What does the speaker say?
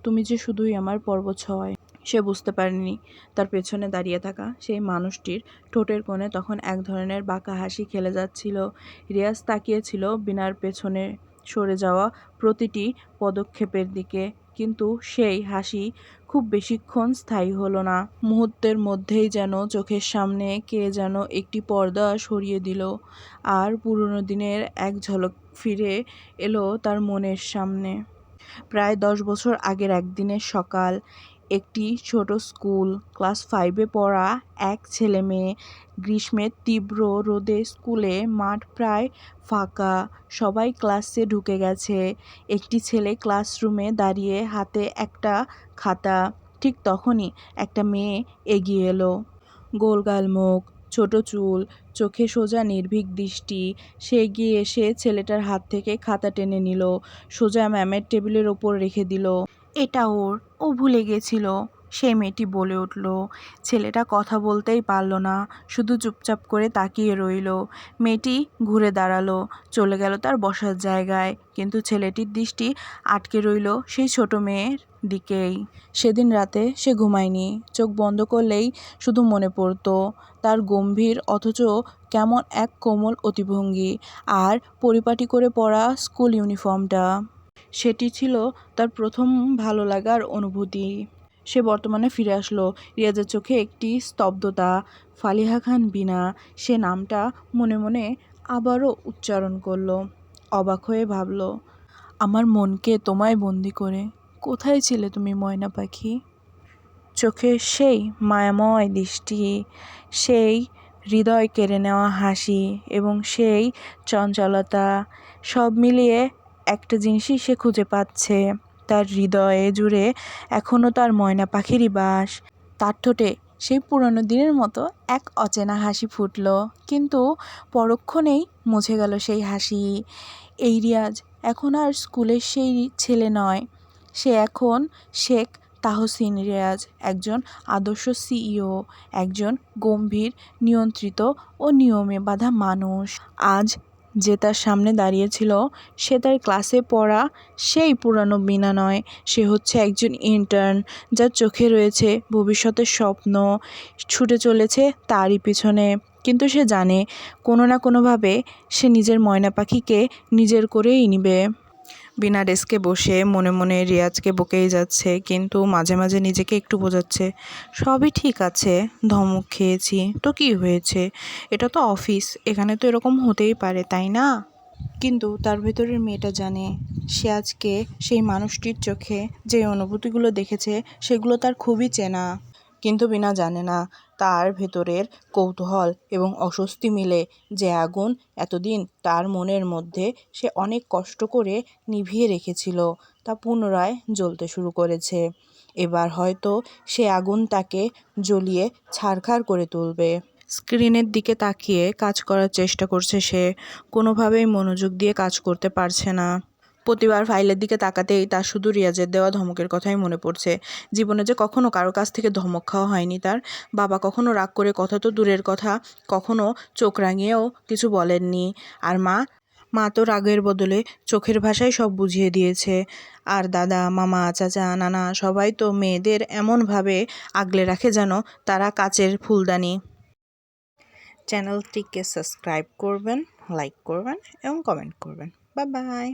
তুমি যে শুধুই আমার পর্বতছয়। সে বুঝতে পারেনি তার পেছনে দাঁড়িয়ে থাকা সেই মানুষটির ঠোঁটের কোণে তখন এক ধরনের বাঁকা হাসি খেলে যাচ্ছিল। রিয়াজ তাকিয়েছিল বিনার পেছনে সরে যাওয়া প্রতিটি পদক্ষেপের দিকে, কিন্তু সেই হাসি খুব বেশিক্ষণ স্থায়ী হলো না। মুহূর্তের মধ্যেই যেন চোখের সামনে কে যেন একটি পর্দা সরিয়ে দিল, আর পুরনো দিনের এক ঝলক ফিরে এলো তার মনের সামনে। প্রায় 10 বছর আগের একদিনের সকাল। একটি ছোট স্কুল, ক্লাস 5-এ পড়া এক ছেলে মেয়ে। গ্রীষ্মের তীব্র রোদে স্কুলে মাঠ প্রায় ফাঁকা, সবাই ক্লাসে ঢুকে গেছে। একটি ছেলে ক্লাসরুমে দাঁড়িয়ে, হাতে একটা খাতা। ঠিক তখনই একটা মেয়ে এগিয়ে এলো। গোলগাল মুখ, ছোট চুল, চোখে সোজা নির্ভীক দৃষ্টি। সে এগিয়ে এসে ছেলেটার হাত থেকে খাতা টেনে নিল, সোজা ম্যামের টেবিলের ওপর রেখে দিল। এটা ওর, ও ভুলে গেছিল, সেই মেয়েটি বলে উঠল। ছেলেটা কথা বলতেই পারল না, শুধু চুপচাপ করে তাকিয়ে রইল। মেয়েটি ঘুরে দাঁড়ালো, চলে গেল তার বসার জায়গায়, কিন্তু ছেলেটির দৃষ্টি আটকে রইল সেই ছোট মেয়ের দিকেই। সেদিন রাতে সে ঘুমায়নি, চোখ বন্ধ করলেই শুধু মনে পড়ত তার গম্ভীর অথচ কেমন এক কোমল অতিভঙ্গি, আর পরিপাটি করে পরা স্কুল ইউনিফর্মটা। সেটি ছিল তার প্রথম ভালো লাগার অনুভূতি। সে বর্তমানে ফিরে আসলো। রিয়াজের চোখে একটি স্তব্ধতা। ফালিহা খান বিনা, সে নামটা মনে মনে আবারও উচ্চারণ করলো। অবাক হয়ে ভাবল, আমার মনকে তোমায় বন্দি করে কোথায় ছিলে তুমি ময়না পাখি? চোখে সেই মায়াময় দৃষ্টি, সেই হৃদয় কেড়ে নেওয়া হাসি এবং সেই চঞ্চলতা, সব মিলিয়ে একটা জিনিসই সে খুঁজে পাচ্ছে। তার হৃদয়ে জুড়ে এখনও তার ময়না পাখিরই বাস। তার ঠোঁটে সেই পুরনো দিনের মতো এক অচেনা হাসি ফুটল, কিন্তু পরক্ষণেই মুছে গেল সেই হাসি। এই রিয়াজ এখন আর স্কুলের সেই ছেলে নয়, সে এখন শেখ তাহসিন রিয়াজ, একজন আদর্শ সিইও, একজন গম্ভীর, নিয়ন্ত্রিত ও নিয়মে বাঁধা মানুষ। আজ যে তার সামনে দাঁড়িয়েছিল, সে তার ক্লাসে পড়া সেই পুরানো বিনা নয়, সে হচ্ছে একজন ইন্টার্ন, যার চোখে রয়েছে ভবিষ্যতের স্বপ্ন, ছুটে চলেছে তারই পিছনে। কিন্তু সে জানে কোনো না কোনোভাবে সে নিজের ময়না পাখিকে নিজের করেই নিবে। বিনা ডেস্কে বসে মনে মনে রিয়াজকে বকেই যাচ্ছে, কিন্তু মাঝে মাঝে নিজেকে একটু বোঝাচ্ছে, সবই ঠিক আছে, ধমক খেয়েছি তো কি হয়েছে, এটা তো অফিস, এখানে তো এরকম হতেই পারে, তাই না? কিন্তু তার ভেতরের মেয়েটা জানে, সে আজকে সেই মানুষটির চোখে যে অনুভূতিগুলো দেখেছে সেগুলো তার খুবই চেনা। কিন্তু বিনা জানে না, তার ভেতরের কৌতূহল এবং অস্বস্তি মিলে যে আগুন এতদিন তার মনের মধ্যে সে অনেক কষ্ট করে নিভিয়ে রেখেছিল, তা পুনরায় জ্বলতে শুরু করেছে। এবার হয়তো সে আগুন তাকে জ্বলিয়ে ছারখার করে তুলবে। স্ক্রিনের দিকে তাকিয়ে কাজ করার চেষ্টা করছে সে, কোনোভাবেই মনোযোগ দিয়ে কাজ করতে পারছে না। প্রতিবার ফাইলের দিকে তাকাতেই তার শুধু রিয়াজের দেওয়া ধমকের কথাই মনে পড়ছে। জীবনে যে কখনো কারো কাছ থেকে ধমক খাওয়া হয়নি তার। বাবা কখনো রাগ করে কথা তো দূরের কথা, কখনো চোখ রাঙিয়েও কিছু বলেননি। আর মা তো রাগের বদলে চোখের ভাষায় সব বুঝিয়ে দিয়েছে। আর দাদা, মামা, চাচা, নানা সবাই তো মেয়েদের এমনভাবে আগলে রাখে যেন তারা কাচের ফুলদানি। চ্যানেলটিকে সাবস্ক্রাইব করবেন, লাইক করবেন এবং কমেন্ট করবেন। Bye bye.